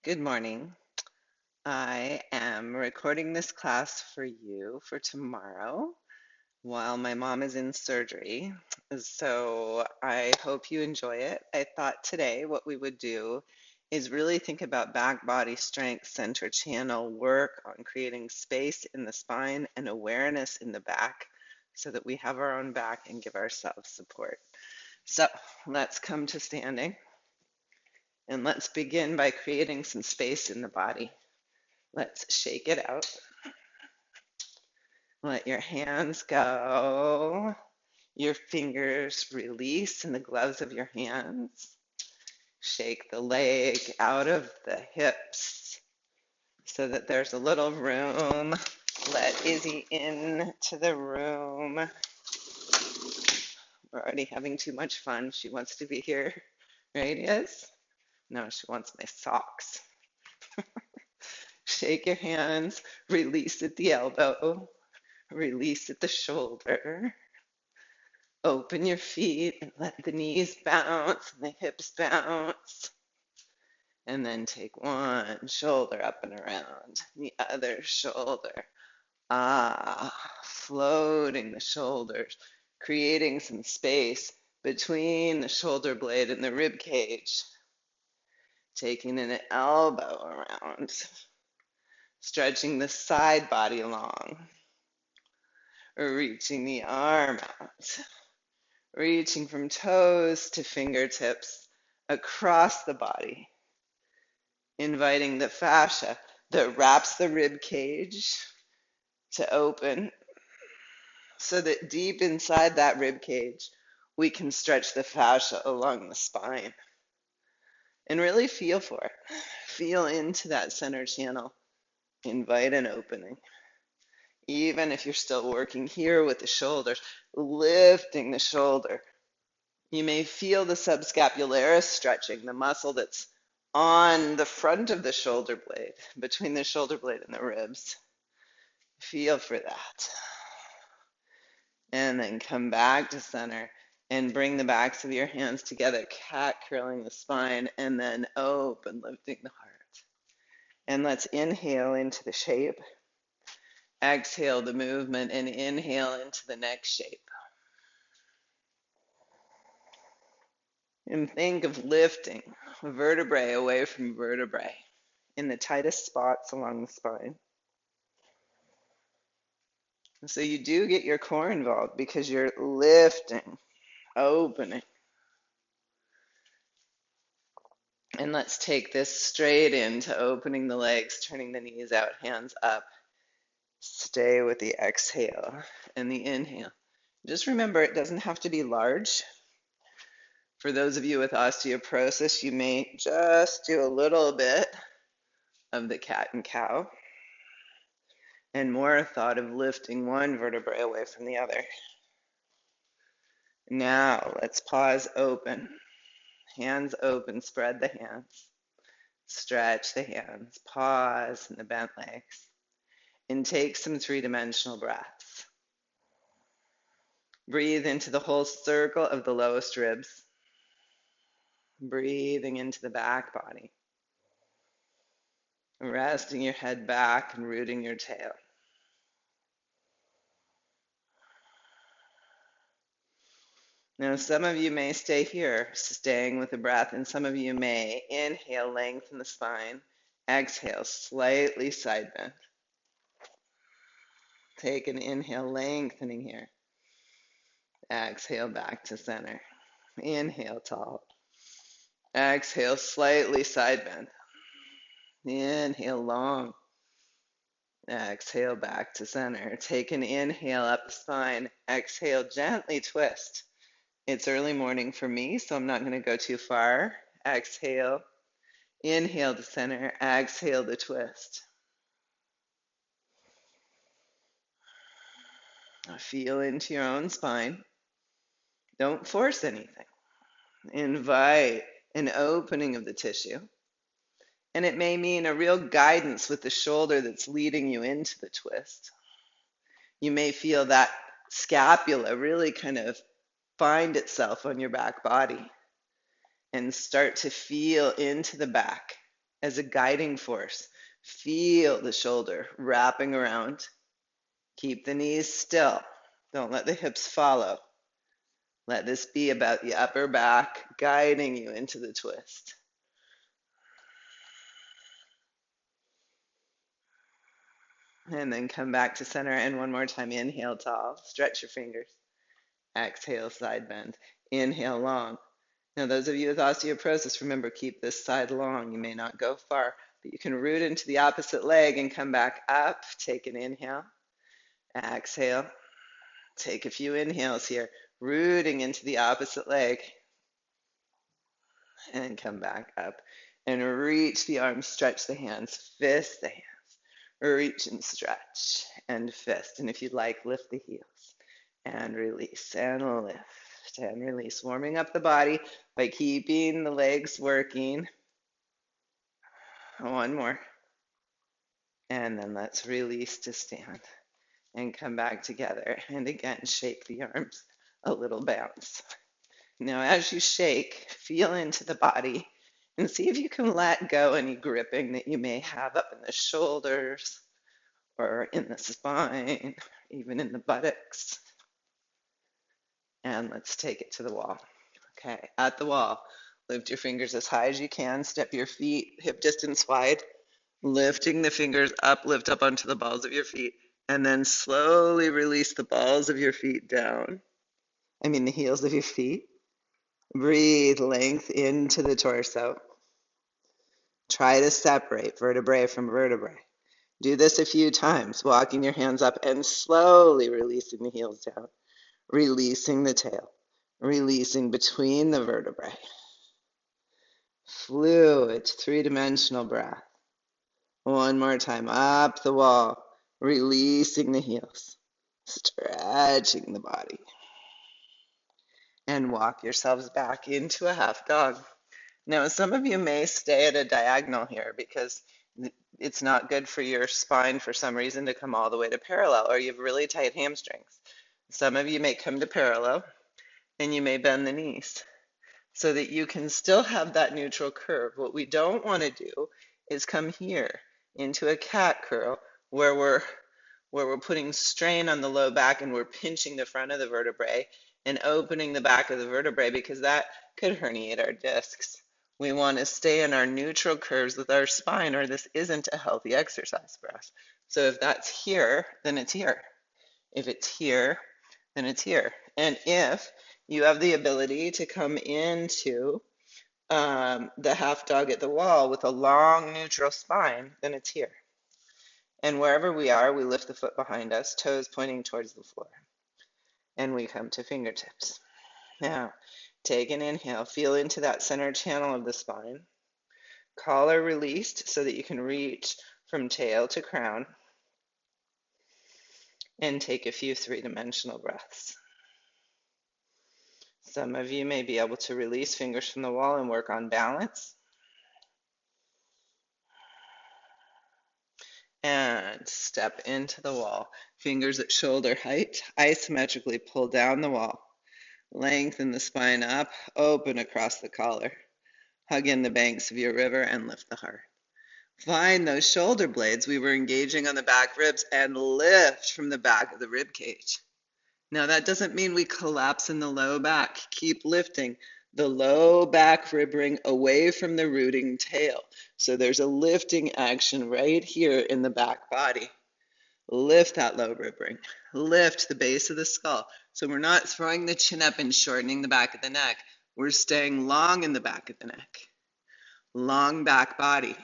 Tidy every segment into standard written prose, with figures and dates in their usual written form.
Good morning. I am recording this class for you for tomorrow while my mom is in surgery. So I hope you enjoy it. I thought today what we would do is really think about back body strength center channel work on creating space in the spine and awareness in the back so that we have our own back and give ourselves support. So let's come to standing and let's begin by creating some space in the body. Let's shake it out. Let your hands go. Your fingers release in the gloves of your hands. Shake the leg out of the hips so that there's a little room. Let Izzy into the room. We're already having too much fun. She wants to be here. Right, Iz? No, she wants my socks. Shake your hands. Release at the elbow. Release at the shoulder. Open your feet and let the knees bounce and the hips bounce. And then take one shoulder up and around, the other shoulder. Floating the shoulders, creating some space between the shoulder blade and the rib cage. Taking an elbow around, stretching the side body long, reaching the arm out. Reaching from toes to fingertips across the body, inviting the fascia that wraps the rib cage to open so that deep inside that rib cage, we can stretch the fascia along the spine and really feel for it. Feel into that center channel. Invite an opening. Even if you're still working here with the shoulders, lifting the shoulder. You may feel the subscapularis stretching, the muscle that's on the front of the shoulder blade, between the shoulder blade and the ribs. Feel for that. And then come back to center and bring the backs of your hands together, cat curling the spine, and then open, lifting the heart. And let's inhale into the shape. Exhale the movement and inhale into the next shape. And think of lifting vertebrae away from vertebrae in the tightest spots along the spine. So you do get your core involved because you're lifting, opening. And let's take this straight into opening the legs, turning the knees out, hands up. Stay with the exhale and the inhale. Just remember, it doesn't have to be large. For those of you with osteoporosis, you may just do a little bit of the cat and cow and more thought of lifting one vertebrae away from the other. Now let's pause, open. Hands open, spread the hands. Stretch the hands, pause in the bent legs, and take some three-dimensional breaths. Breathe into the whole circle of the lowest ribs. Breathing into the back body. Resting your head back and rooting your tail. Now, some of you may stay here, staying with the breath, and some of you may inhale, lengthen the spine. Exhale, slightly side bend. Take an inhale, lengthening here. Exhale, back to center. Inhale, tall. Exhale, slightly side bend. Inhale, long. Exhale, back to center. Take an inhale up the spine. Exhale, gently twist. It's early morning for me, so I'm not going to go too far. Exhale. Inhale to center. Exhale to twist. Feel into your own spine. Don't force anything. Invite an opening of the tissue. And it may mean a real guidance with the shoulder that's leading you into the twist. You may feel that scapula really kind of find itself on your back body and start to feel into the back as a guiding force. Feel the shoulder wrapping around. Keep the knees still. Don't let the hips follow. Let this be about the upper back guiding you into the twist. And then come back to center, and one more time. Inhale tall, stretch your fingers. Exhale, side bend. Inhale long. Now, those of you with osteoporosis, remember, keep this side long. You may not go far, but you can root into the opposite leg and come back up. Take an inhale. Exhale. Take a few inhales here, rooting into the opposite leg. And come back up. And reach the arms, stretch the hands, fist the hands. Reach and stretch and fist. And if you'd like, lift the heels. And release and lift and release. Warming up the body by keeping the legs working. One more. And then let's release to stand and come back together. And again, shake the arms, a little bounce. Now, as you shake, feel into the body and see if you can let go any gripping that you may have up in the shoulders or in the spine, even in the buttocks. And let's take it to the wall. Okay, at the wall, lift your fingers as high as you can. Step your feet hip distance wide, lifting the fingers up, lift up onto the balls of your feet, and then slowly release the balls of your feet down. The heels of your feet. Breathe length into the torso. Try to separate vertebrae from vertebrae. Do this a few times, walking your hands up and slowly releasing the heels down. Releasing the tail, releasing between the vertebrae. Fluid, three-dimensional breath. One more time, up the wall, releasing the heels, stretching the body. And walk yourselves back into a half dog. Now, some of you may stay at a diagonal here because it's not good for your spine for some reason to come all the way to parallel, or you have really tight hamstrings. Some of you may come to parallel and you may bend the knees so that you can still have that neutral curve. What we don't want to do is come here into a cat curl where we're putting strain on the low back and we're pinching the front of the vertebrae and opening the back of the vertebrae, because that could herniate our discs. We want to stay in our neutral curves with our spine, or this isn't a healthy exercise for us. So if that's here, then it's here. If it's here, then it's here. And if you have the ability to come into the half dog at the wall with a long neutral spine, then it's here. And wherever we are, we lift the foot behind us, toes pointing towards the floor. And we come to fingertips. Now, take an inhale, feel into that center channel of the spine. Collar released so that you can reach from tail to crown. And take a few three-dimensional breaths. Some of you may be able to release fingers from the wall and work on balance. And step into the wall. Fingers at shoulder height, isometrically pull down the wall. Lengthen the spine up, open across the collar. Hug in the banks of your river and lift the heart. Find those shoulder blades we were engaging on the back ribs and lift from the back of the rib cage. Now, that doesn't mean we collapse in the low back. Keep lifting the low back rib ring away from the rooting tail. So there's a lifting action right here in the back body. Lift that low rib ring. Lift the base of the skull. So we're not throwing the chin up and shortening the back of the neck. We're staying long in the back of the neck. Long back body.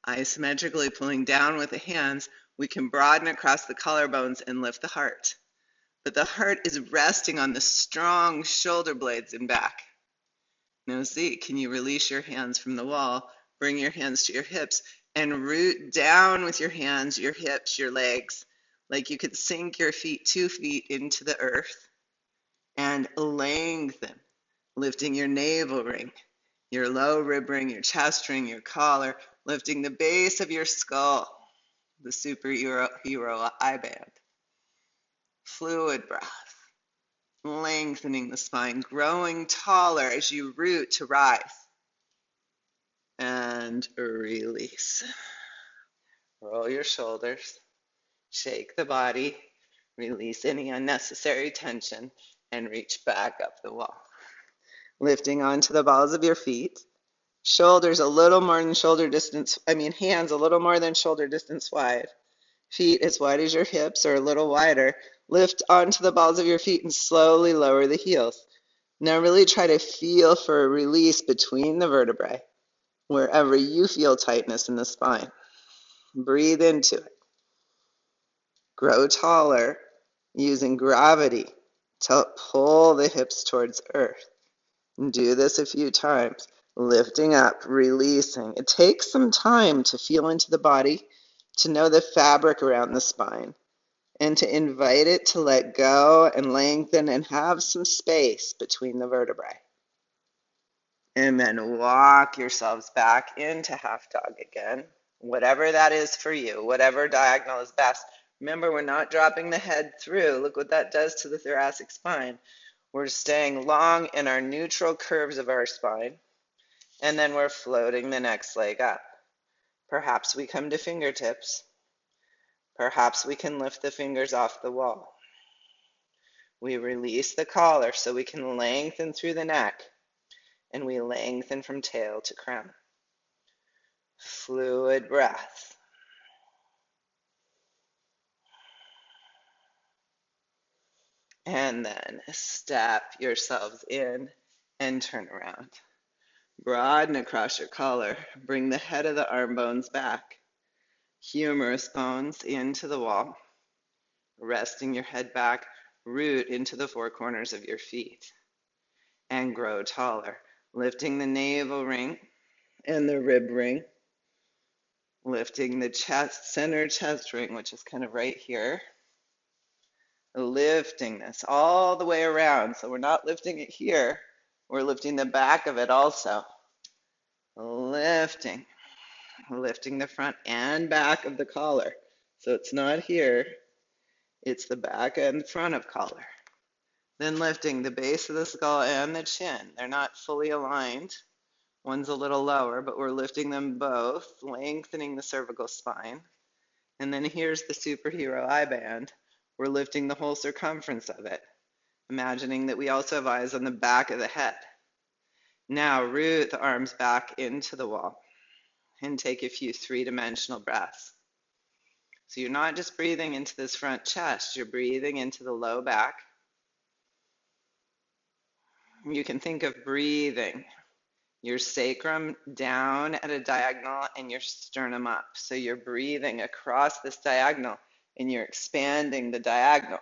Isometrically pulling down with the hands, we can broaden across the collarbones and lift the heart. But the heart is resting on the strong shoulder blades in back. Now see, can you release your hands from the wall, bring your hands to your hips, and root down with your hands, your hips, your legs, like you could sink your feet 2 feet into the earth, and lengthen, lifting your navel ring, your low rib ring, your chest ring, your collar, lifting the base of your skull, the superhero eye band. Fluid breath, lengthening the spine, growing taller as you root to rise. And and release. Roll your shoulders, shake the body, release any unnecessary tension, and reach back up the wall. Lifting onto the balls of your feet, shoulders a little more than shoulder distance, hands a little more than shoulder distance wide. Feet as wide as your hips or a little wider. Lift onto the balls of your feet and slowly lower the heels. Now really try to feel for a release between the vertebrae, wherever you feel tightness in the spine. Breathe into it. Grow taller using gravity to pull the hips towards earth. And do this a few times. Lifting up, releasing. It takes some time to feel into the body, to know the fabric around the spine, and to invite it to let go and lengthen and have some space between the vertebrae. And then walk yourselves back into half dog again, whatever that is for you, whatever diagonal is best. Remember, we're not dropping the head through. Look what that does to the thoracic spine. We're staying long in our neutral curves of our spine, and then we're floating the next leg up. Perhaps we come to fingertips. Perhaps we can lift the fingers off the wall. We release the collar so we can lengthen through the neck, and we lengthen from tail to crown. Fluid breath. And then step yourselves in and turn around. Broaden across your collar. Bring the head of the arm bones back. Humerus bones into the wall. Resting your head back, root into the four corners of your feet. And grow taller. Lifting the navel ring and the rib ring. Lifting the chest, center chest ring, which is kind of right here. Lifting this all the way around. So we're not lifting it here. We're lifting the back of it also. Lifting the front and back of the collar. So it's not here. It's the back and front of collar. Then lifting the base of the skull and the chin. They're not fully aligned. One's a little lower, but we're lifting them both, lengthening the cervical spine. And then here's the superhero eye band. We're lifting the whole circumference of it, imagining that we also have eyes on the back of the head. Now root the arms back into the wall and take a few three-dimensional breaths. So you're not just breathing into this front chest, you're breathing into the low back. You can think of breathing your sacrum down at a diagonal and your sternum up. So you're breathing across this diagonal and you're expanding the diagonal.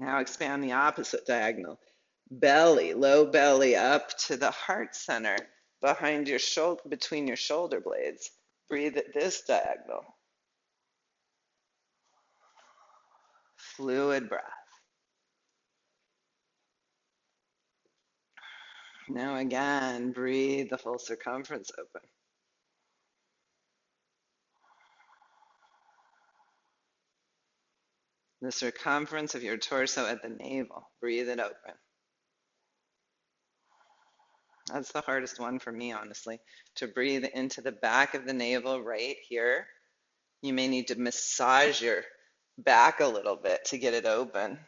Now expand the opposite diagonal. Belly, low belly up to the heart center behind your shoulder, between your shoulder blades. Breathe at this diagonal. Fluid breath. Now again, breathe the full circumference open. The circumference of your torso at the navel. Breathe it open. That's the hardest one for me, honestly, to breathe into the back of the navel right here. You may need to massage your back a little bit to get it open,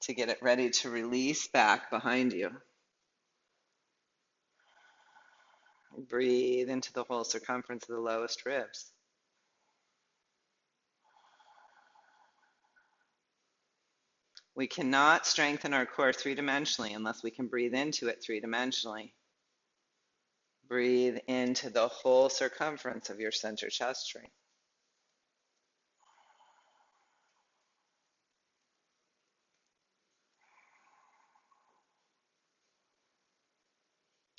to get it ready to release back behind you. Breathe into the whole circumference of the lowest ribs. We cannot strengthen our core three-dimensionally unless we can breathe into it three-dimensionally. Breathe into the whole circumference of your center chest ring.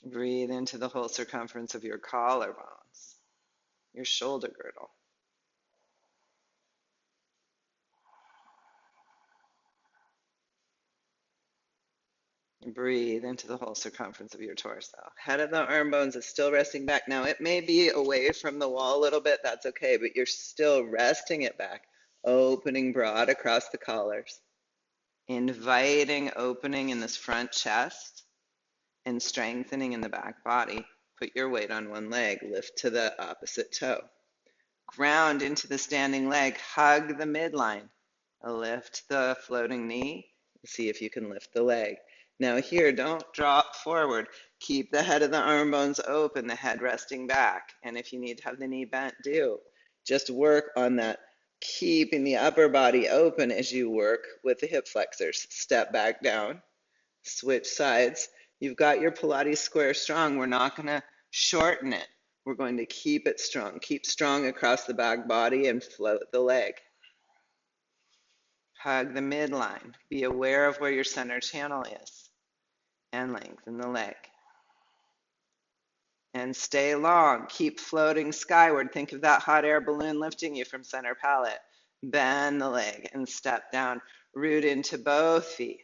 Breathe into the whole circumference of your collarbones, your shoulder girdle. Breathe into the whole circumference of your torso. Head of the arm bones is still resting back. Now, it may be away from the wall a little bit, that's okay, but you're still resting it back. opening broad across the collars, inviting opening in this front chest and strengthening in the back body. Put your weight on one leg, lift to the opposite toe. Ground into the standing leg, hug the midline. Lift the floating knee. See if you can lift the leg. Now here, don't drop forward. Keep the head of the arm bones open, the head resting back. And if you need to have the knee bent, do. Just work on that, keeping the upper body open as you work with the hip flexors. Step back down, switch sides. You've got your Pilates square strong. We're not going to shorten it. We're going to keep it strong. Keep strong across the back body and float the leg. Hug the midline. Be aware of where your center channel is. And lengthen the leg. And stay long. Keep floating skyward. Think of that hot air balloon lifting you from center palate. Bend the leg and step down. Root into both feet.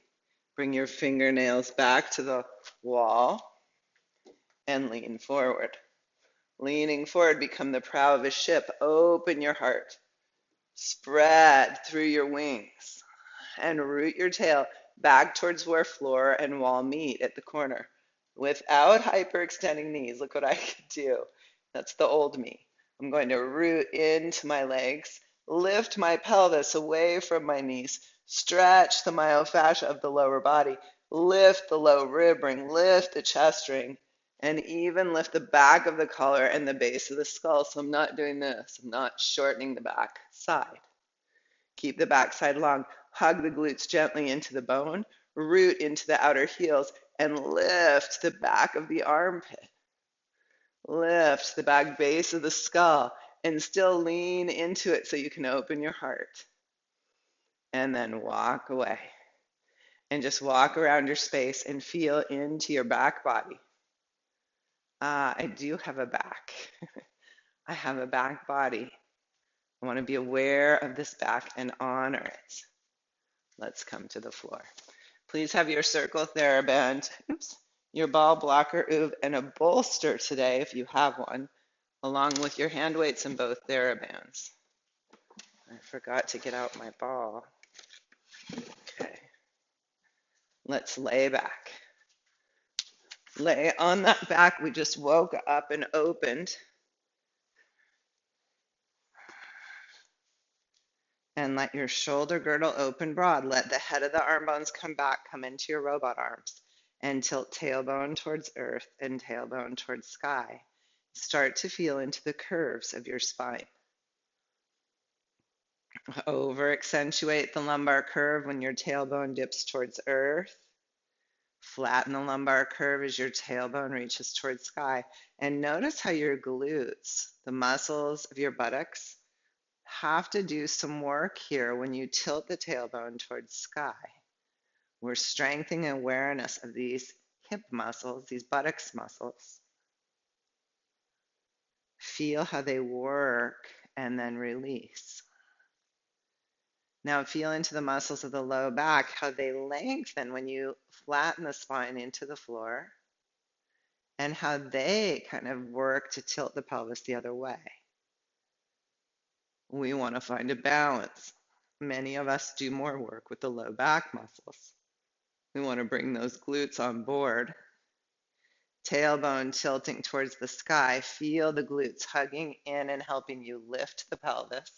Bring your fingernails back to the wall and lean forward. Leaning forward, become the prow of a ship. Open your heart. Spread through your wings and root your tail back towards where floor and wall meet at the corner without hyperextending knees. Look what I could do. That's the old me. I'm going to root into my legs, lift my pelvis away from my knees, stretch the myofascia of the lower body, lift the low rib ring, lift the chest ring, and even lift the back of the collar and the base of the skull. So I'm not doing this. I'm not shortening the back side. Keep the back side long. Hug the glutes gently into the bone. Root into the outer heels and lift the back of the armpit. Lift the back base of the skull and still lean into it so you can open your heart. And then walk away. And just walk around your space and feel into your back body. I do have a back. I have a back body. I want to be aware of this back and honor it. Let's come to the floor. Please have your circle TheraBand, your ball blocker oob, and a bolster today if you have one, along with your hand weights and both TheraBands. I forgot to get out my ball. Okay. Let's lay back. Lay on that back we just woke up and opened. And let your shoulder girdle open broad. Let the head of the arm bones come back, come into your robot arms. And tilt tailbone towards earth and tailbone towards sky. Start to feel into the curves of your spine. Over accentuate the lumbar curve when your tailbone dips towards earth. Flatten the lumbar curve as your tailbone reaches towards sky. And notice how your glutes, the muscles of your buttocks, have to do some work here when you tilt the tailbone towards sky. We're strengthening awareness of these hip muscles, these buttocks muscles. Feel how they work and then release. Now feel into the muscles of the low back, how they lengthen when you flatten the spine into the floor, and how they kind of work to tilt the pelvis the other way. We want to find a balance. Many of us do more work with the low back muscles. We want to bring those glutes on board. Tailbone tilting towards the sky. Feel the glutes hugging in and helping you lift the pelvis.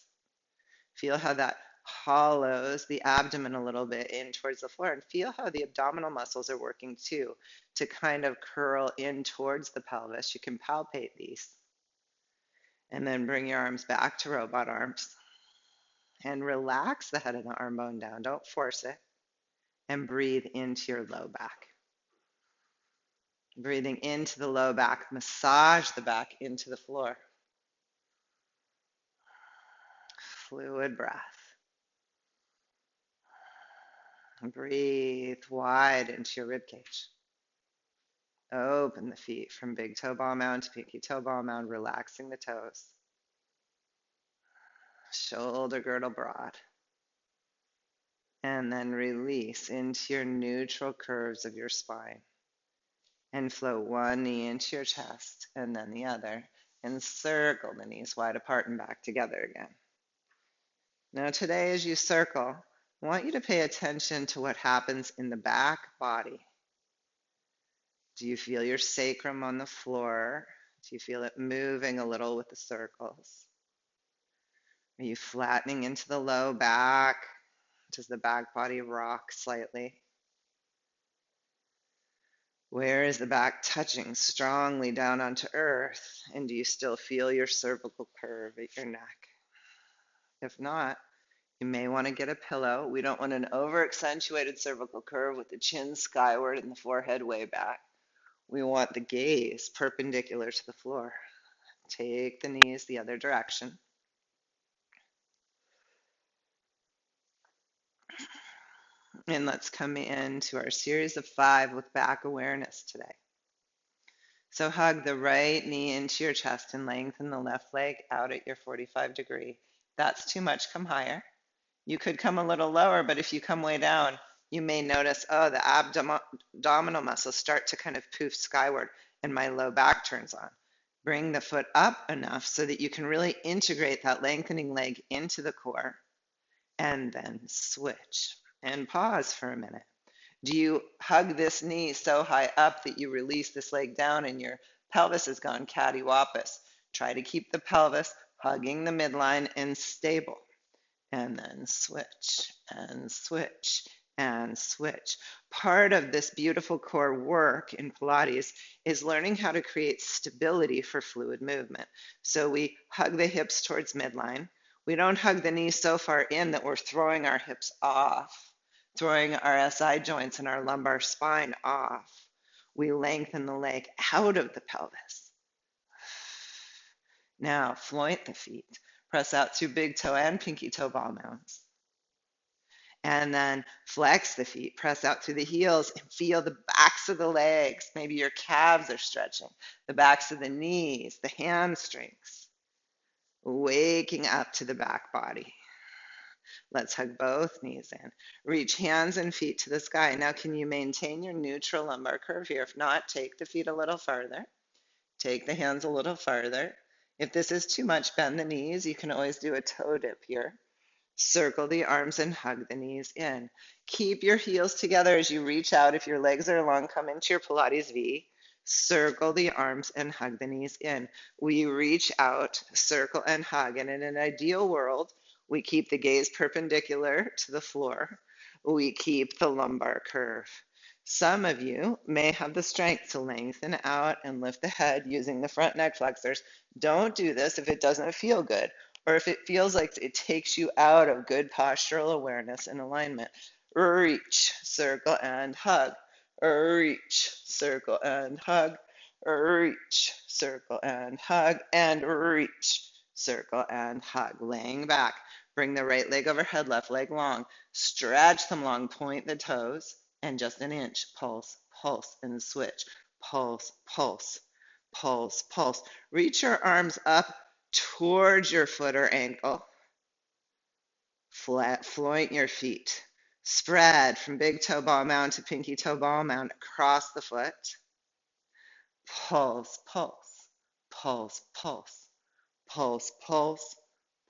Feel how that hollows the abdomen a little bit in towards the floor, and feel how the abdominal muscles are working too to kind of curl in towards the pelvis. You can palpate these. And then bring your arms back to robot arms. And relax the head of the arm bone down. Don't force it. And breathe into your low back. Breathing into the low back. Massage the back into the floor. Fluid breath. Breathe wide into your ribcage. Open the feet from big toe ball mound to pinky toe ball mound, relaxing the toes. Shoulder girdle broad. And then release into your neutral curves of your spine. And float one knee into your chest and then the other. And circle the knees wide apart and back together again. Now today as you circle, I want you to pay attention to what happens in the back body. Do you feel your sacrum on the floor? Do you feel it moving a little with the circles? Are you flattening into the low back? Does the back body rock slightly? Where is the back touching strongly down onto earth? And do you still feel your cervical curve at your neck? If not, you may want to get a pillow. We don't want an over accentuated cervical curve with the chin skyward and the forehead way back. We want the gaze perpendicular to the floor. Take the knees the other direction. And let's come into our series of 5 with back awareness today. So hug the right knee into your chest and lengthen the left leg out at your 45 degree. That's too much, come higher. You could come a little lower, but if you come way down, you may notice, oh, the abdominal muscles start to kind of poof skyward and my low back turns on. Bring the foot up enough so that you can really integrate that lengthening leg into the core and then switch and pause for a minute. Do you hug this knee so high up that you release this leg down and your pelvis has gone cattywampus? Try to keep the pelvis hugging the midline and stable. And then switch and switch and switch. Part of this beautiful core work in Pilates is learning how to create stability for fluid movement. So we hug the hips towards midline. We don't hug the knees so far in that we're throwing our hips off, throwing our SI joints and our lumbar spine off. We lengthen the leg out of the pelvis. Now, floint the feet. Press out through big toe and pinky toe ball mounds. And then flex the feet. Press out through the heels and feel the backs of the legs. Maybe your calves are stretching. The backs of the knees, the hamstrings. Waking up to the back body. Let's hug both knees in. Reach hands and feet to the sky. Now, can you maintain your neutral lumbar curve here? If not, take the feet a little farther. Take the hands a little farther. If this is too much, bend the knees. You can always do a toe dip here. Circle the arms and hug the knees in. Keep your heels together as you reach out. If your legs are long, come into your Pilates V. Circle the arms and hug the knees in. We reach out, circle and hug. And in an ideal world, we keep the gaze perpendicular to the floor. We keep the lumbar curve. Some of you may have the strength to lengthen out and lift the head using the front neck flexors. Don't do this if it doesn't feel good, or if it feels like it takes you out of good postural awareness and alignment. Reach, circle, and hug. Reach, circle, and hug. Reach, circle, and hug. And reach, circle, and hug. Laying back. Bring the right leg overhead, left leg long. Stretch them long, point the toes, and just an inch. Pulse, pulse, and switch. Pulse, pulse, pulse, pulse. Reach your arms up towards your foot or ankle. Flat, floint your feet. Spread from big toe ball mound to pinky toe ball mound across the foot. Pulse, pulse, pulse, pulse, pulse, pulse,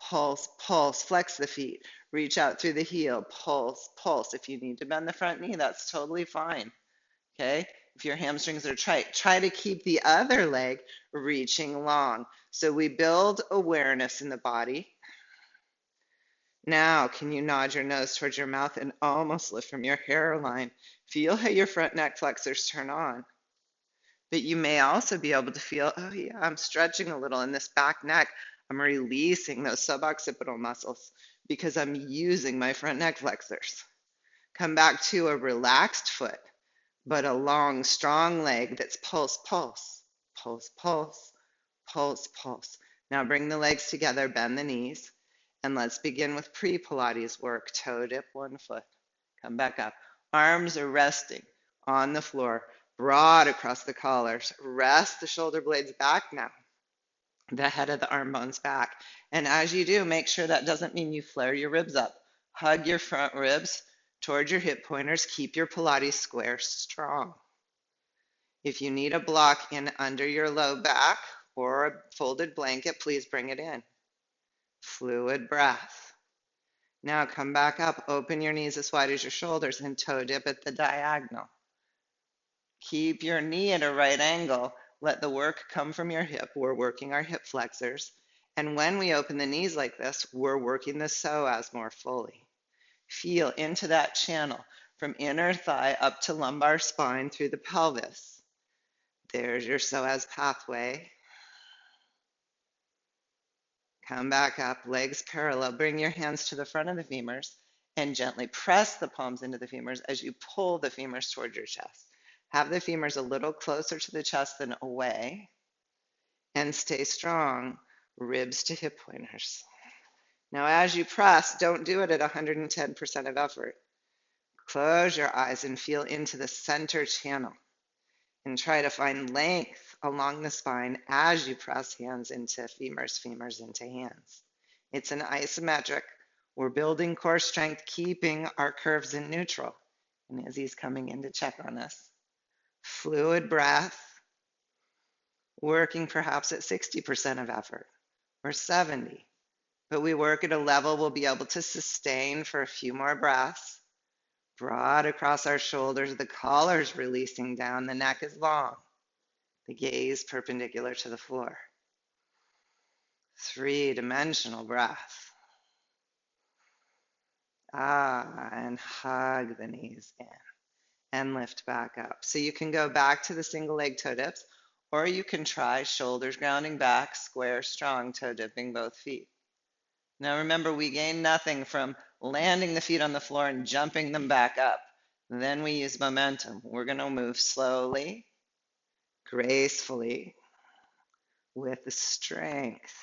pulse, pulse. Flex the feet. Reach out through the heel. Pulse, pulse. If you need to bend the front knee, that's totally fine. Okay? If your hamstrings are tight, try to keep the other leg reaching long. So we build awareness in the body. Now, can you nod your nose towards your mouth and almost lift from your hairline? Feel how your front neck flexors turn on. But you may also be able to feel, oh yeah, I'm stretching a little in this back neck. I'm releasing those suboccipital muscles because I'm using my front neck flexors. Come back to a relaxed foot, but a long, strong leg that's pulse, pulse, pulse, pulse, pulse, pulse. Now bring the legs together, bend the knees, and let's begin with pre-Pilates work. Toe dip one foot. Come back up. Arms are resting on the floor, broad across the collars. Rest the shoulder blades back now. The head of the arm bones back. And as you do, make sure that doesn't mean you flare your ribs up. Hug your front ribs towards your hip pointers. Keep your Pilates square strong. If you need a block in under your low back or a folded blanket, please bring it in. Fluid breath. Now come back up, open your knees as wide as your shoulders and toe dip at the diagonal. Keep your knee at a right angle. Let the work come from your hip. We're working our hip flexors. And when we open the knees like this, we're working the psoas more fully. Feel into that channel from inner thigh up to lumbar spine through the pelvis. There's your psoas pathway. Come back up, legs parallel. Bring your hands to the front of the femurs and gently press the palms into the femurs as you pull the femurs towards your chest. Have the femurs a little closer to the chest than away, and stay strong, ribs to hip pointers. Now, as you press, don't do it at 110% of effort. Close your eyes and feel into the center channel and try to find length along the spine as you press hands into femurs, femurs into hands. It's an isometric. We're building core strength, keeping our curves in neutral. And Izzy's coming in to check on us. Fluid breath, working perhaps at 60% of effort or 70. But we work at a level we'll be able to sustain for a few more breaths. Broad across our shoulders, the collar's releasing down, the neck is long, the gaze perpendicular to the floor. Three-dimensional breath. And hug the knees in and lift back up. So you can go back to the single leg toe dips, or you can try shoulders grounding back, square, strong, toe dipping both feet. Now remember, we gain nothing from landing the feet on the floor and jumping them back up. Then we use momentum. We're going to move slowly, gracefully, with the strength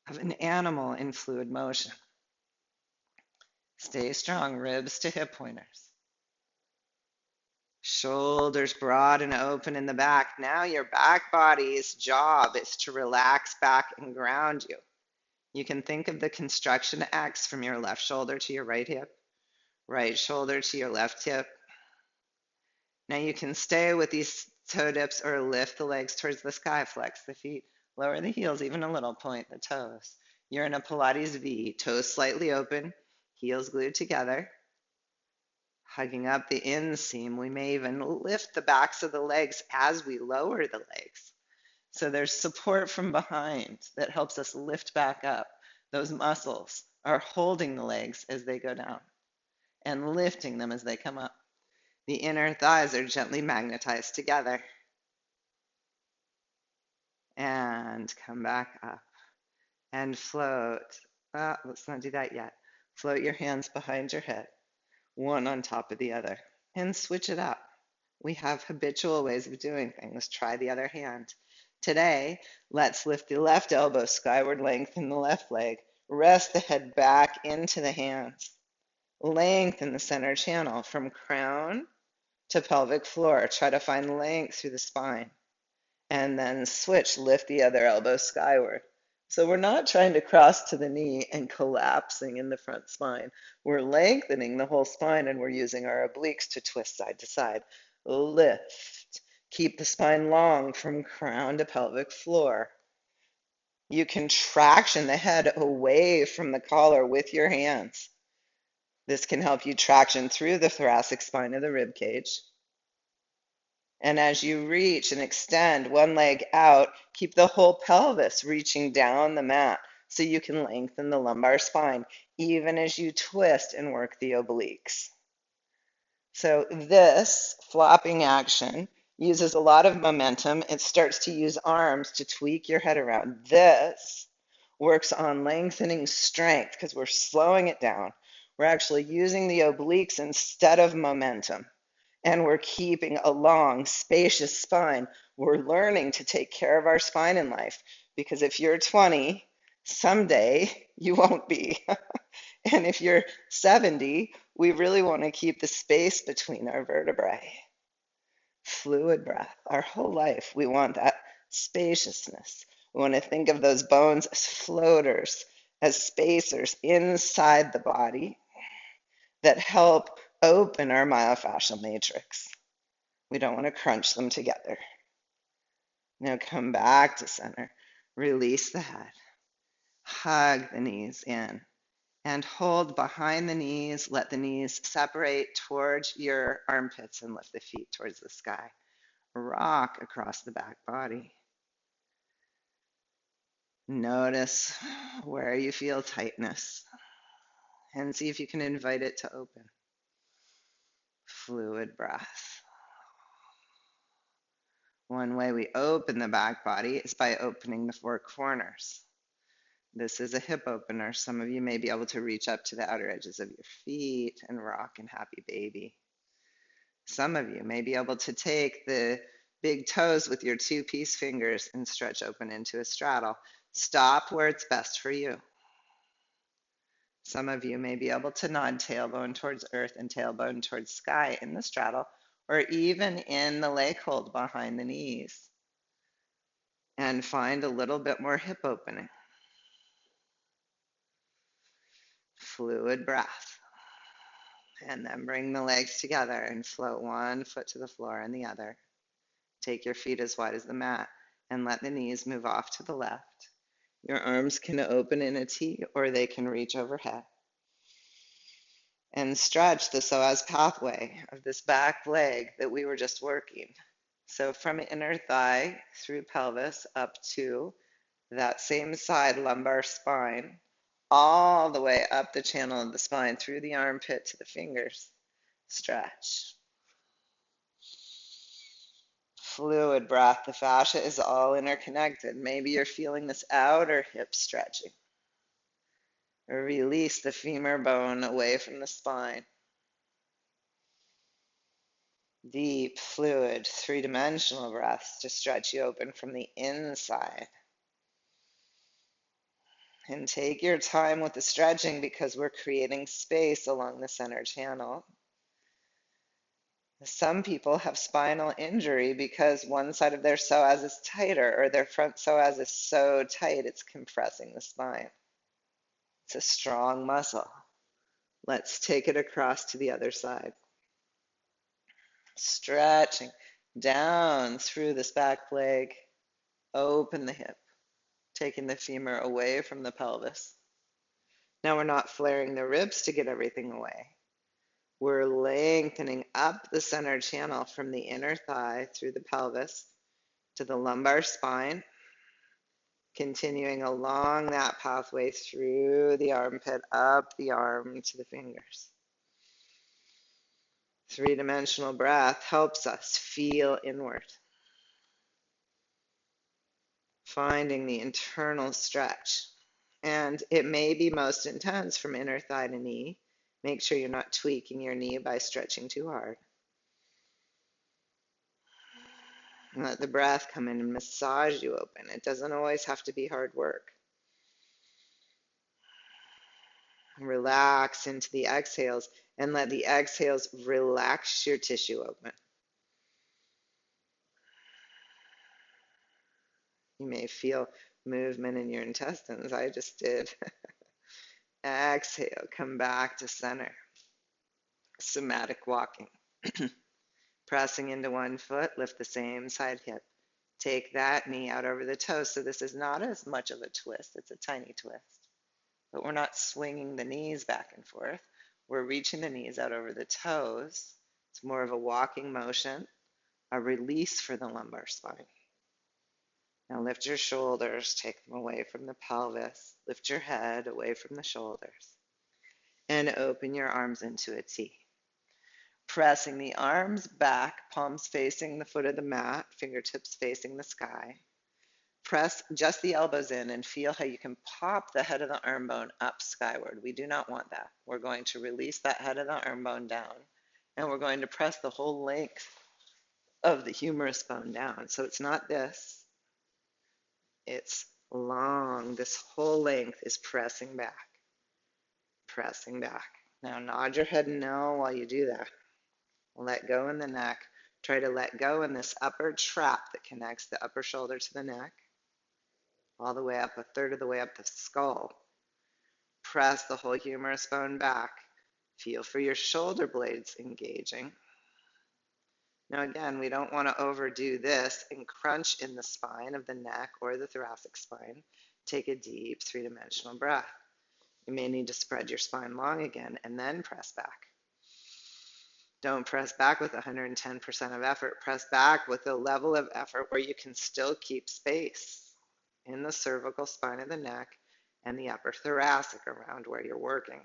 of an animal in fluid motion. Stay strong, ribs to hip pointers. Shoulders broad and open in the back. Now your back body's job is to relax back and ground you. You can think of the construction X from your left shoulder to your right hip, right shoulder to your left hip. Now you can stay with these toe dips or lift the legs towards the sky, flex the feet, lower the heels even a little, point the toes. You're in a Pilates V, toes slightly open, heels glued together, hugging up the inseam. We may even lift the backs of the legs as we lower the legs. So there's support from behind that helps us lift back up. Those muscles are holding the legs as they go down and lifting them as they come up. The inner thighs are gently magnetized together. And come back up and float. Let's not do that yet. Float your hands behind your head, one on top of the other, and switch it up. We have habitual ways of doing things. Try the other hand. Today, let's lift the left elbow skyward, lengthen the left leg. Rest the head back into the hands. Lengthen the center channel from crown to pelvic floor. Try to find length through the spine. And then switch, lift the other elbow skyward. So we're not trying to cross to the knee and collapsing in the front spine. We're lengthening the whole spine and we're using our obliques to twist side to side. Lift. Keep the spine long from crown to pelvic floor. You can traction the head away from the collar with your hands. This can help you traction through the thoracic spine of the rib cage. And as you reach and extend one leg out, keep the whole pelvis reaching down the mat so you can lengthen the lumbar spine, even as you twist and work the obliques. So this flopping action uses a lot of momentum. It starts to use arms to tweak your head around. This works on lengthening strength because we're slowing it down. We're actually using the obliques instead of momentum. And we're keeping a long, spacious spine. We're learning to take care of our spine in life because if you're 20, someday you won't be. And if you're 70, we really want to keep the space between our vertebrae. Fluid breath. Our whole life, we want that spaciousness. We want to think of those bones as floaters, as spacers inside the body that help open our myofascial matrix. We don't want to crunch them together. Now come back to center. Release the head. Hug the knees in and hold behind the knees. Let the knees separate towards your armpits and lift the feet towards the sky. Rock across the back body. Notice where you feel tightness and see if you can invite it to open. Fluid breath. One way we open the back body is by opening the four corners. This is a hip opener. Some of you may be able to reach up to the outer edges of your feet and rock in happy baby. Some of you may be able to take the big toes with your two-piece fingers and stretch open into a straddle. Stop where it's best for you. Some of you may be able to nod tailbone towards earth and tailbone towards sky in the straddle, or even in the leg hold behind the knees, and find a little bit more hip opening. Fluid breath. And then bring the legs together and float one foot to the floor and the other. Take your feet as wide as the mat and let the knees move off to the left. Your arms can open in a T or they can reach overhead. And stretch the psoas pathway of this back leg that we were just working. So from inner thigh through pelvis up to that same side lumbar spine, all the way up the channel of the spine through the armpit to the fingers. Stretch. Fluid breath. The fascia is all interconnected. Maybe you're feeling this outer hip stretching. Release the femur bone away from the spine. Deep, fluid, three-dimensional breaths to stretch you open from the inside. And take your time with the stretching because we're creating space along the center channel. Some people have spinal injury because one side of their psoas is tighter or their front psoas is so tight it's compressing the spine. It's a strong muscle. Let's take it across to the other side. Stretching down through this back leg. Open the hip, taking the femur away from the pelvis. Now we're not flaring the ribs to get everything away. We're lengthening up the center channel from the inner thigh through the pelvis to the lumbar spine, continuing along that pathway through the armpit, up the arm to the fingers. Three-dimensional breath helps us feel inward, finding the internal stretch. And it may be most intense from inner thigh to knee. Make sure you're not tweaking your knee by stretching too hard. Let the breath come in and massage you open. It doesn't always have to be hard work. Relax into the exhales and let the exhales relax your tissue open. You may feel movement in your intestines. I just did. Exhale, come back to center. Somatic walking. Pressing into one foot, lift the same side hip. Take that knee out over the toes. So this is not as much of a twist. It's a tiny twist. But we're not swinging the knees back and forth. We're reaching the knees out over the toes. It's more of a walking motion, a release for the lumbar spine. Now lift your shoulders, take them away from the pelvis. Lift your head away from the shoulders. And open your arms into a T. Pressing the arms back, palms facing the foot of the mat, fingertips facing the sky. Press just the elbows in and feel how you can pop the head of the arm bone up skyward. We do not want that. We're going to release that head of the arm bone down, and we're going to press the whole length of the humerus bone down. So it's not this. It's long. This whole length is pressing back. Pressing back. Now nod your head no while you do that. Let go in the neck. Try to let go in this upper trap that connects the upper shoulder to the neck, all the way up, a third of the way up the skull. Press the whole humerus bone back. Feel for your shoulder blades engaging. Now again, we don't want to overdo this and crunch in the spine of the neck or the thoracic spine. Take a deep three-dimensional breath. You may need to spread your spine long again and then press back. Don't press back with 110% of effort. Press back with a level of effort where you can still keep space in the cervical spine of the neck and the upper thoracic around where you're working.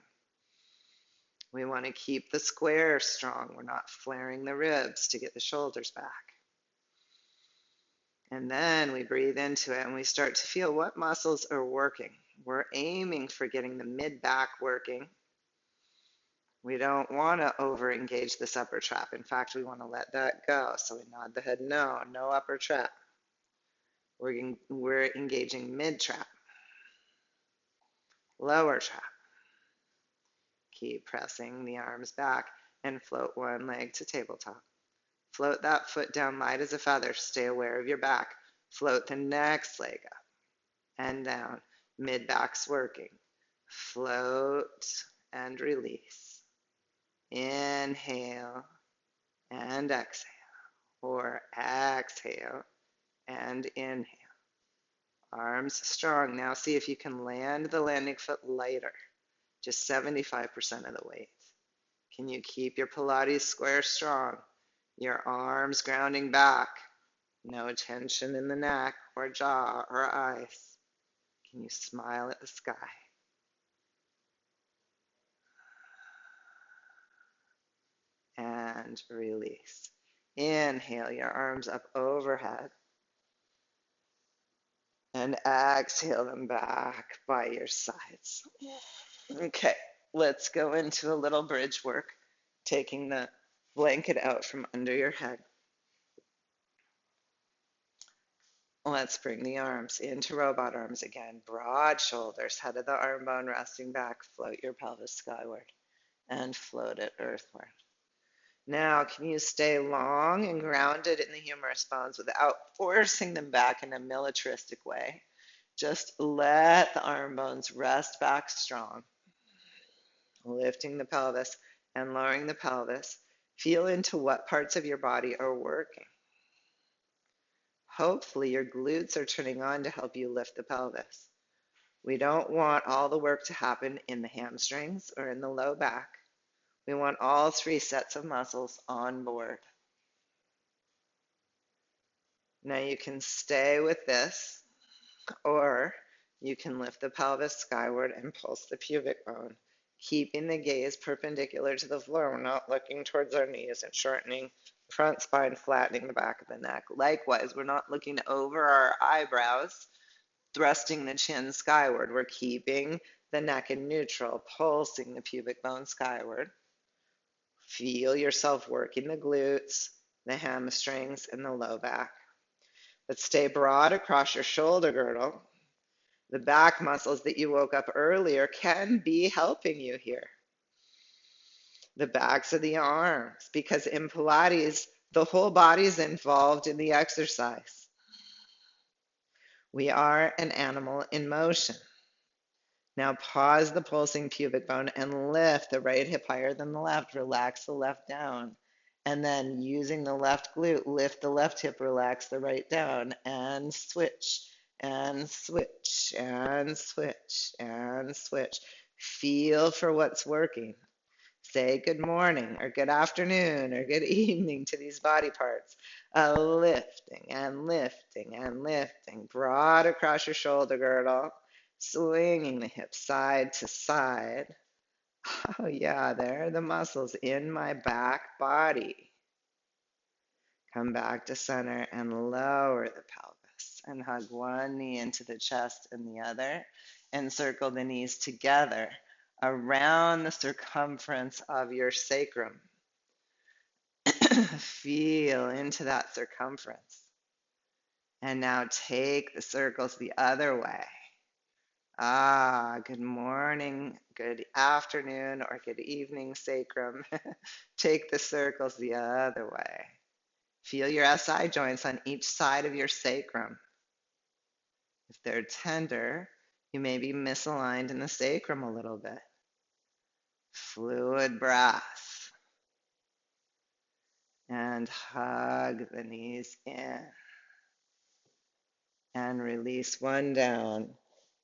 We want to keep the square strong. We're not flaring the ribs to get the shoulders back. And then we breathe into it and we start to feel what muscles are working. We're aiming for getting the mid-back working. We don't want to over-engage this upper trap. In fact, we want to let that go. So we nod the head, no, no upper trap. We're engaging mid-trap, lower trap. Keep pressing the arms back and float one leg to tabletop. Float that foot down light as a feather. Stay aware of your back. Float the next leg up and down. Mid-back's working. Float and release. Inhale and exhale, or exhale and inhale. Arms strong. Now see if you can land the landing foot lighter, just 75% of the weight. Can you keep your Pilates square strong? Your arms grounding back. No tension in the neck or jaw or eyes. Can you smile at the sky? And release. Inhale your arms up overhead. And exhale them back by your sides. Okay, let's go into a little bridge work, taking the blanket out from under your head. Let's bring the arms into robot arms again. Broad shoulders, head of the arm bone resting back. Float your pelvis skyward and float it earthward. Now, can you stay long and grounded in the humerus bones without forcing them back in a militaristic way? Just let the arm bones rest back strong. Lifting the pelvis and lowering the pelvis. Feel into what parts of your body are working. Hopefully your glutes are turning on to help you lift the pelvis. We don't want all the work to happen in the hamstrings or in the low back. We want all three sets of muscles on board. Now you can stay with this, or you can lift the pelvis skyward and pulse the pubic bone, keeping the gaze perpendicular to the floor. We're not looking towards our knees and shortening the front spine, flattening the back of the neck. Likewise, we're not looking over our eyebrows, thrusting the chin skyward. We're keeping the neck in neutral, pulsing the pubic bone skyward. Feel yourself working the glutes, the hamstrings, and the low back. But stay broad across your shoulder girdle. The back muscles that you woke up earlier can be helping you here. The backs of the arms, because in Pilates, the whole body is involved in the exercise. We are an animal in motion. Now pause the pulsing pubic bone and lift the right hip higher than the left. Relax the left down. And then using the left glute, lift the left hip, relax the right down, and switch, and switch, and switch, and switch. Feel for what's working. Say good morning, or good afternoon, or good evening to these body parts. Lifting, and lifting, and lifting. Broad across your shoulder girdle. Swinging the hips side to side. Oh yeah, there are the muscles in my back body. Come back to center and lower the pelvis and hug one knee into the chest and the other, and circle the knees together around the circumference of your sacrum. Feel into that circumference. And now take the circles the other way. Good morning, good afternoon, or good evening, sacrum. Take the circles the other way. Feel your SI joints on each side of your sacrum. If they're tender, you may be misaligned in the sacrum a little bit. Fluid breath. And hug the knees in. And release one down.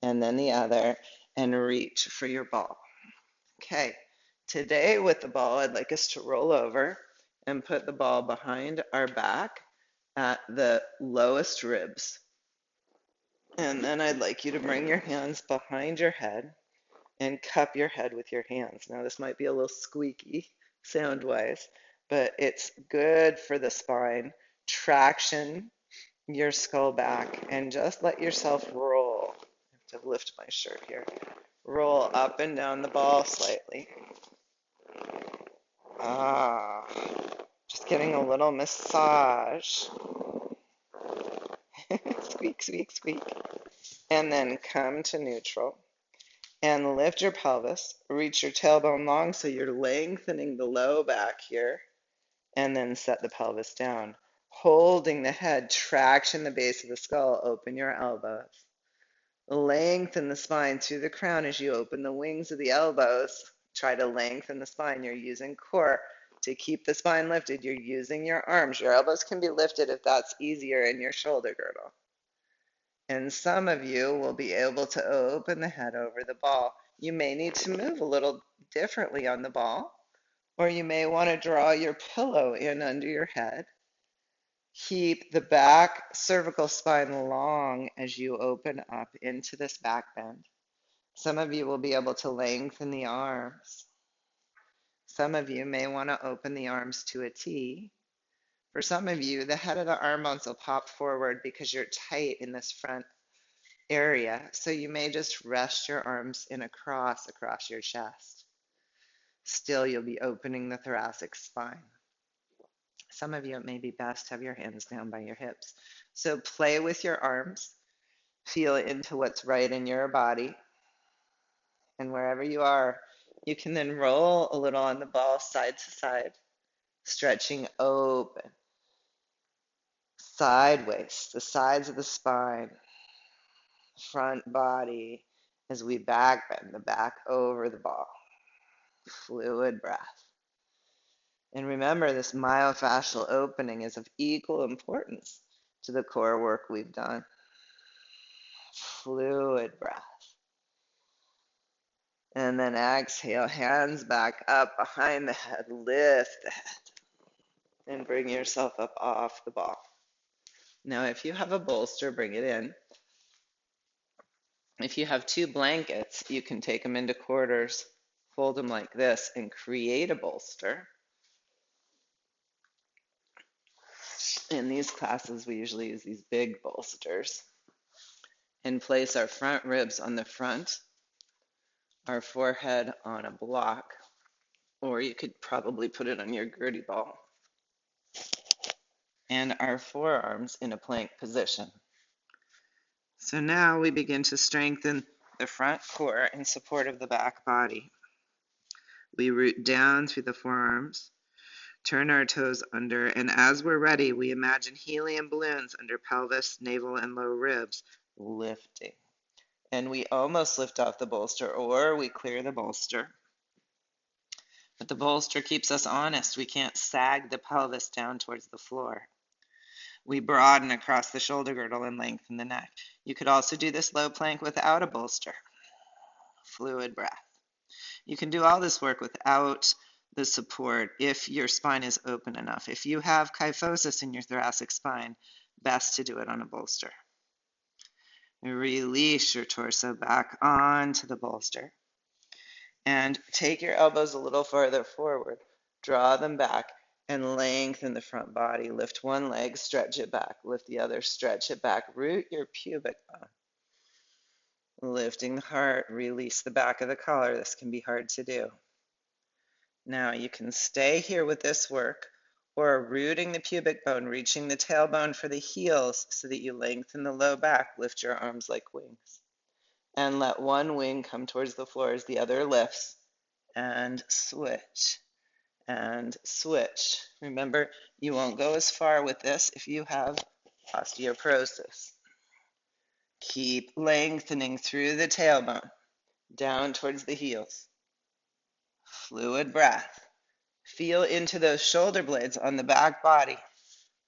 and then the other, and reach for your ball. Okay, today with the ball, I'd like us to roll over and put the ball behind our back at the lowest ribs. And then I'd like you to bring your hands behind your head and cup your head with your hands. Now, this might be a little squeaky sound-wise, but it's good for the spine. Traction your skull back and just let yourself roll. I have to lift my shirt here. Roll up and down the ball slightly. Ah, just getting a little massage. Squeak, squeak, squeak. And then come to neutral and lift your pelvis. Reach your tailbone long so you're lengthening the low back here. And then set the pelvis down. Holding the head, traction the base of the skull, open your elbows. Lengthen the spine through the crown as you open the wings of the elbows. Try to lengthen the spine. You're using core to keep the spine lifted. You're using your arms. Your elbows can be lifted if that's easier in your shoulder girdle. And some of you will be able to open the head over the ball. You may need to move a little differently on the ball, or you may want to draw your pillow in under your head. Keep the back cervical spine long as you open up into this back bend. Some of you will be able to lengthen the arms. Some of you may want to open the arms to a T. For some of you, the head of the arm bones will pop forward because you're tight in this front area. So you may just rest your arms in a cross across your chest. Still, you'll be opening the thoracic spine. Some of you, it may be best to have your hands down by your hips. So play with your arms. Feel into what's right in your body. And wherever you are, you can then roll a little on the ball side to side, stretching open, sideways, the sides of the spine, front body, as we back bend the back over the ball. Fluid breath. And remember, this myofascial opening is of equal importance to the core work we've done. Fluid breath. And then exhale, hands back up behind the head, lift the head, and bring yourself up off the ball. Now, if you have a bolster, bring it in. If you have two blankets, you can take them into quarters, fold them like this, and create a bolster. In these classes, we usually use these big bolsters and place our front ribs on the front, our forehead on a block, or you could probably put it on your Gertie ball, and our forearms in a plank position. So now we begin to strengthen the front core in support of the back body. We root down through the forearms, turn our toes under, and as we're ready, we imagine helium balloons under pelvis, navel, and low ribs, lifting. And we almost lift off the bolster, or we clear the bolster. But the bolster keeps us honest. We can't sag the pelvis down towards the floor. We broaden across the shoulder girdle and lengthen the neck. You could also do this low plank without a bolster. Fluid breath. You can do all this work without the support if your spine is open enough. If you have kyphosis in your thoracic spine, best to do it on a bolster. Release your torso back onto the bolster. And take your elbows a little farther forward. Draw them back and lengthen the front body. Lift one leg, stretch it back. Lift the other, stretch it back. Root your pubic bone. Lifting the heart, release the back of the collar. This can be hard to do. Now you can stay here with this work, or rooting the pubic bone, reaching the tailbone for the heels so that you lengthen the low back. Lift your arms like wings. And let one wing come towards the floor as the other lifts. And switch. And switch. Remember, you won't go as far with this if you have osteoporosis. Keep lengthening through the tailbone, down towards the heels. Fluid breath. Feel into those shoulder blades on the back body.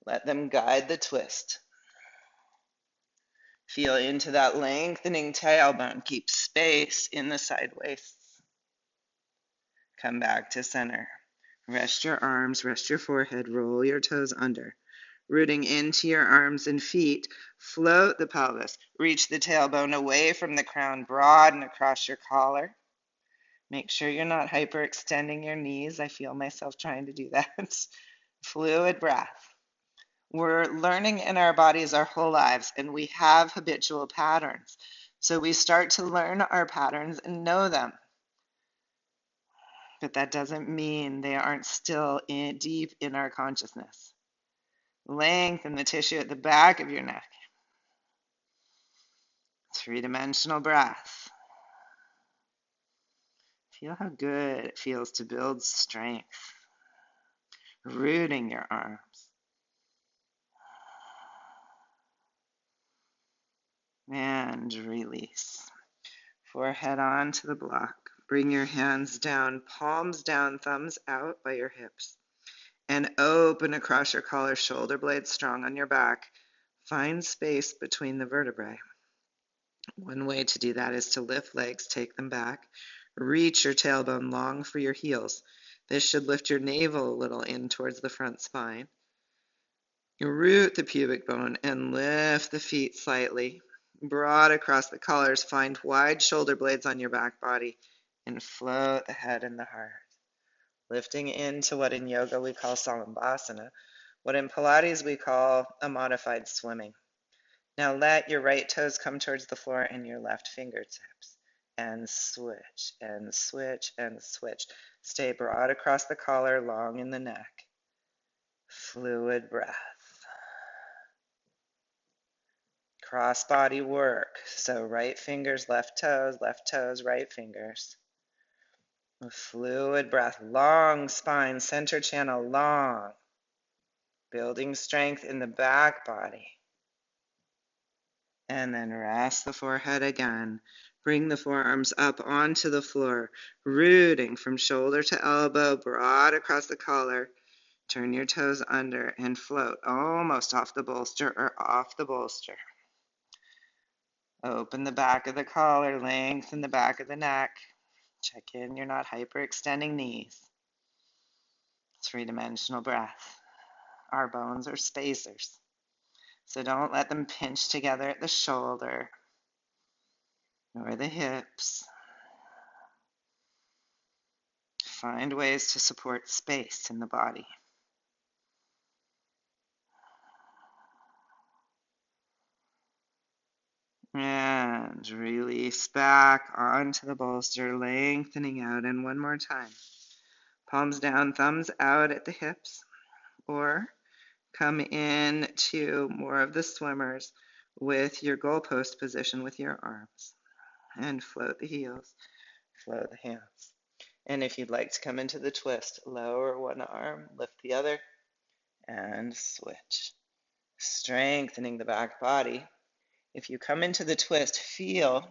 Let them guide the twist. Feel into that lengthening tailbone. Keep space in the side waists. Come back to center. Rest your arms, rest your forehead, roll your toes under. Rooting into your arms and feet, float the pelvis. Reach the tailbone away from the crown, broaden across your collar. Make sure you're not hyperextending your knees. I feel myself trying to do that. Fluid breath. We're learning in our bodies our whole lives, and we have habitual patterns. So we start to learn our patterns and know them. But that doesn't mean they aren't still deep in our consciousness. Lengthen the tissue at the back of your neck. Three-dimensional breath. Feel how good it feels to build strength. Rooting your arms. And release. Forehead onto the block. Bring your hands down, palms down, thumbs out by your hips. And open across your collar, shoulder blades strong on your back. Find space between the vertebrae. One way to do that is to lift legs, take them back. Reach your tailbone long for your heels. This should lift your navel a little in towards the front spine. Root the pubic bone and lift the feet slightly. Broad across the collars, find wide shoulder blades on your back body and float the head and the heart. Lifting into what in yoga we call Salambhasana, what in Pilates we call a modified swimming. Now let your right toes come towards the floor and your left fingertips. And switch, and switch, and switch. Stay broad across the collar, long in the neck. Fluid breath. Cross body work. So right fingers, left toes, right fingers. Fluid breath. Long spine, center channel long. Building strength in the back body. And then rest the forehead again. Bring the forearms up onto the floor, rooting from shoulder to elbow, broad across the collar. Turn your toes under and float almost off the bolster or off the bolster. Open the back of the collar, lengthen the back of the neck. Check in, you're not hyperextending knees. Three-dimensional breath. Our bones are spacers, so don't let them pinch together at the shoulder or the hips. Find ways to support space in the body. And release back onto the bolster, lengthening out. And one more time. Palms down, thumbs out at the hips. Or come in to more of the swimmers with your goalpost position with your arms. And float the heels, float the hands. And if you'd like to come into the twist, lower one arm, lift the other, and switch. Strengthening the back body. If you come into the twist, feel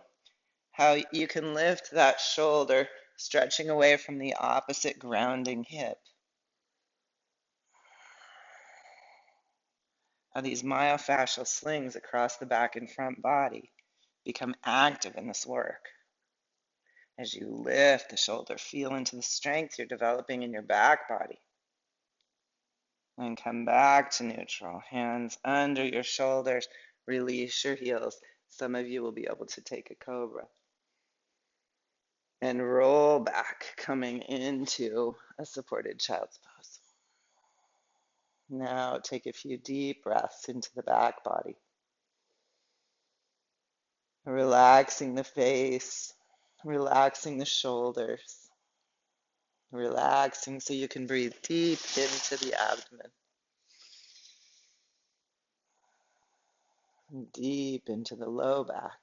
how you can lift that shoulder, stretching away from the opposite grounding hip. How these myofascial slings across the back and front body become active in this work. As you lift the shoulder, feel into the strength you're developing in your back body. And come back to neutral. Hands under your shoulders. Release your heels. Some of you will be able to take a cobra. And roll back, coming into a supported child's pose. Now take a few deep breaths into the back body. Relaxing the face, relaxing the shoulders, relaxing so you can breathe deep into the abdomen. Deep into the low back.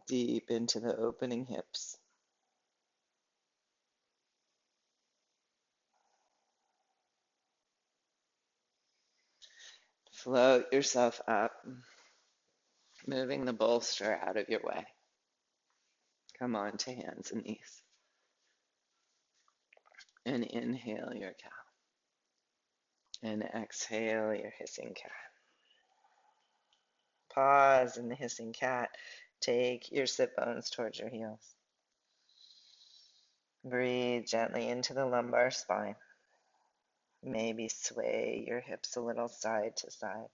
Deep into the opening hips. Float yourself up, moving the bolster out of your way. Come on to hands and knees. And inhale your cow. And exhale your hissing cat. Pause in the hissing cat. Take your sit bones towards your heels. Breathe gently into the lumbar spine. Maybe sway your hips a little side to side.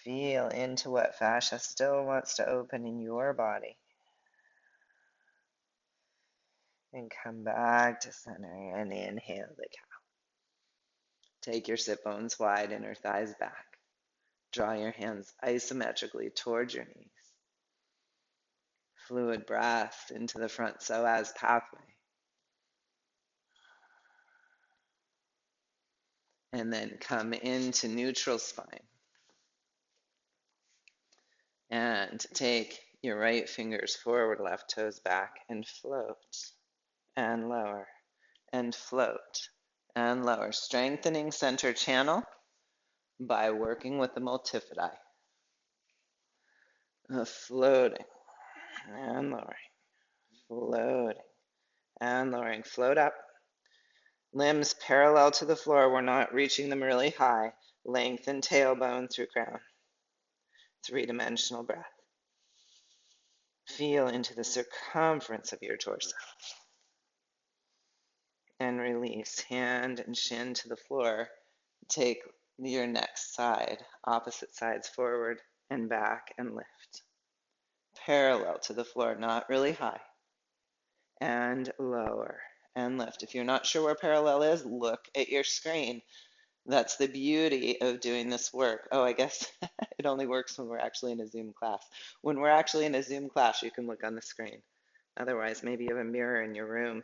Feel into what fascia still wants to open in your body. And come back to center and inhale the cow. Take your sit bones wide, inner thighs back. Draw your hands isometrically towards your knees. Fluid breath into the front psoas pathway. And then come into neutral spine. And take your right fingers forward, left toes back, and float. And lower. And float. And lower. Strengthening center channel by working with the multifidi. Floating. And lowering. Floating. And lowering. Float up. Limbs parallel to the floor. We're not reaching them really high. Lengthen tailbone through crown. Three-dimensional breath. Feel into the circumference of your torso. And release. Hand and shin to the floor. Take your next side, opposite sides forward and back and lift. Parallel to the floor, not really high. And lower and lift. If you're not sure where parallel is, look at your screen. That's the beauty of doing this work. Oh, I guess it only works when we're actually in a Zoom class. When we're actually in a Zoom class, you can look on the screen. Otherwise, maybe you have a mirror in your room.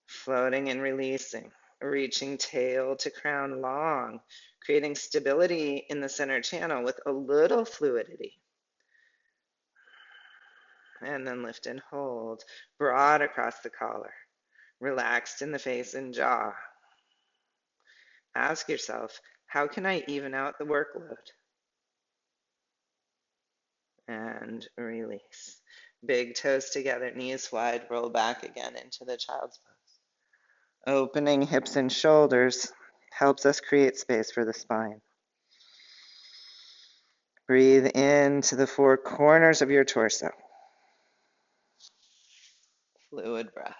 Floating and releasing, reaching tail to crown long, creating stability in the center channel with a little fluidity. And then lift and hold, broad across the collar, relaxed in the face and jaw. Ask yourself, how can I even out the workload? And release. Big toes together, knees wide, roll back again into the child's pose. Opening hips and shoulders helps us create space for the spine. Breathe into the four corners of your torso. Fluid breath.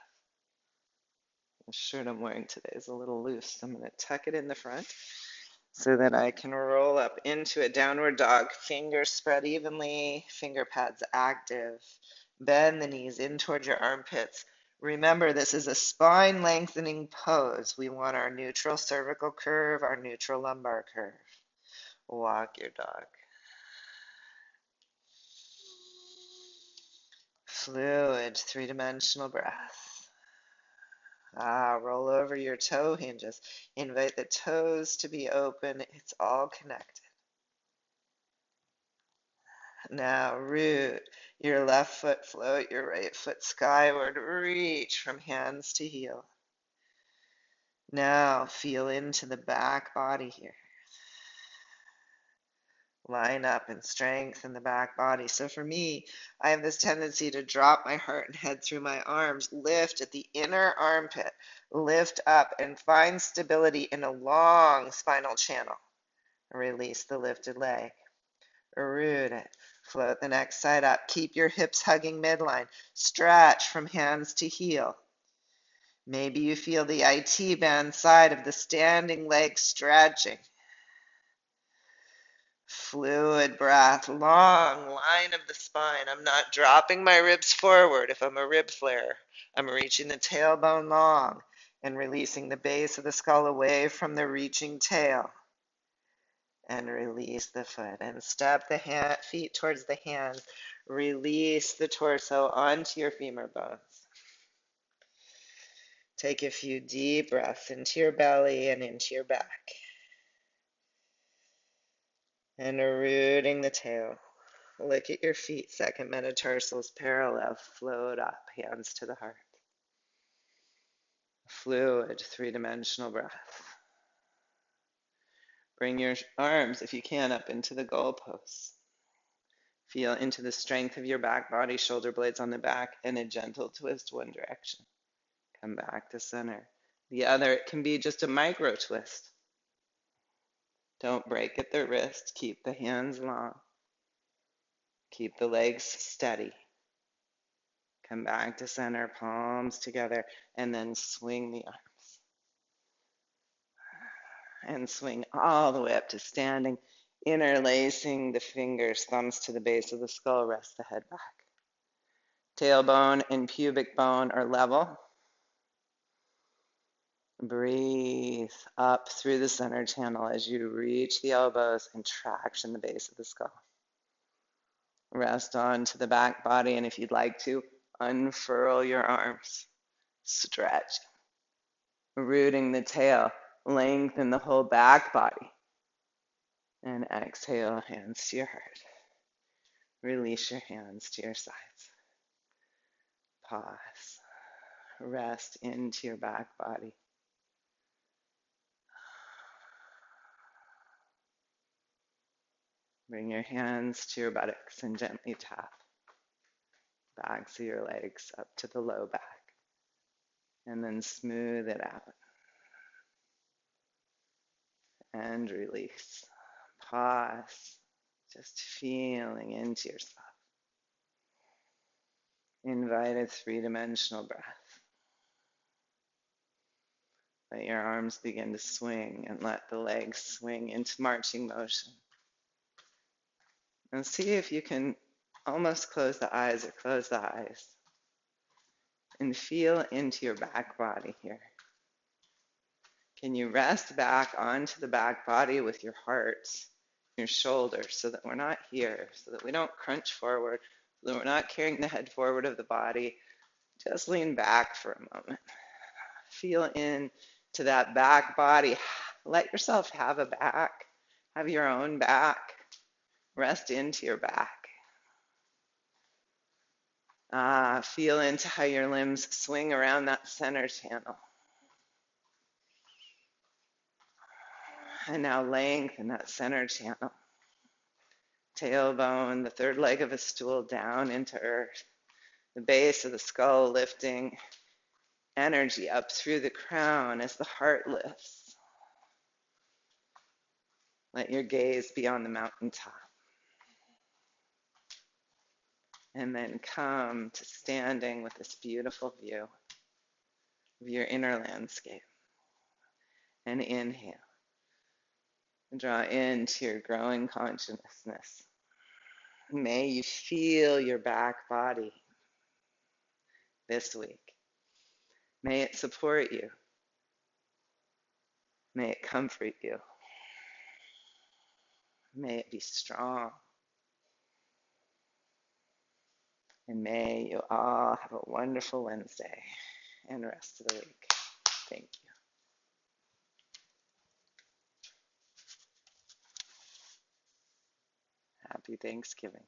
The shirt I'm wearing today is a little loose. I'm going to tuck it in the front so that I can roll up into a downward dog. Fingers spread evenly, finger pads active. Bend the knees in towards your armpits. Remember, this is a spine lengthening pose. We want our neutral cervical curve, our neutral lumbar curve. Walk your dog. Fluid, three-dimensional breath. Roll over your toe hinges. Invite the toes to be open. It's all connected. Now root your left foot, float your right foot skyward. Reach from hands to heel. Now feel into the back body here. Line up and strengthen the back body. So for me, I have this tendency to drop my heart and head through my arms, lift at the inner armpit, lift up and find stability in a long spinal channel. Release the lifted leg. Root it. Float the next side up. Keep your hips hugging midline. Stretch from hands to heel. Maybe you feel the IT band side of the standing leg stretching. Fluid breath, long line of the spine. I'm not dropping my ribs forward if I'm a rib flare. I'm reaching the tailbone long and releasing the base of the skull away from the reaching tail. And release the foot and step the feet towards the hands. Release the torso onto your femur bones. Take a few deep breaths into your belly and into your back. And rooting the tail. Look at your feet, second metatarsals parallel. Float up, hands to the heart. Fluid, three-dimensional breath. Bring your arms, if you can, up into the goalposts. Feel into the strength of your back body, shoulder blades on the back, and a gentle twist one direction. Come back to center. The other, it can be just a micro twist. Don't break at the wrist. Keep the hands long. Keep the legs steady. Come back to center, palms together, and then swing the arms. And swing all the way up to standing, interlacing the fingers, thumbs to the base of the skull, rest the head back. Tailbone and pubic bone are level. Breathe up through the center channel as you reach the elbows and traction the base of the skull. Rest onto the back body, and if you'd like to, unfurl your arms. Stretch. Rooting the tail, lengthen the whole back body. And exhale, hands to your heart. Release your hands to your sides. Pause. Rest into your back body. Bring your hands to your buttocks and gently tap backs of your legs up to the low back. And then smooth it out. And release. Pause. Just feeling into yourself. Invite a three-dimensional breath. Let your arms begin to swing and let the legs swing into marching motion. And see if you can almost close the eyes or close the eyes. And feel into your back body here. Can you rest back onto the back body with your heart, your shoulders, so that we're not here, so that we don't crunch forward, so that we're not carrying the head forward of the body. Just lean back for a moment. Feel in to that back body. Let yourself have a back. Have your own back. Rest into your back. Feel into how your limbs swing around that center channel. And now lengthen that center channel. Tailbone, the third leg of a stool, down into earth. The base of the skull lifting. Energy up through the crown as the heart lifts. Let your gaze be on the mountaintop. And then come to standing with this beautiful view of your inner landscape. And inhale. And draw into your growing consciousness. May you feel your back body this week. May it support you. May it comfort you. May it be strong. And may you all have a wonderful Wednesday and rest of the week. Thank you. Happy Thanksgiving.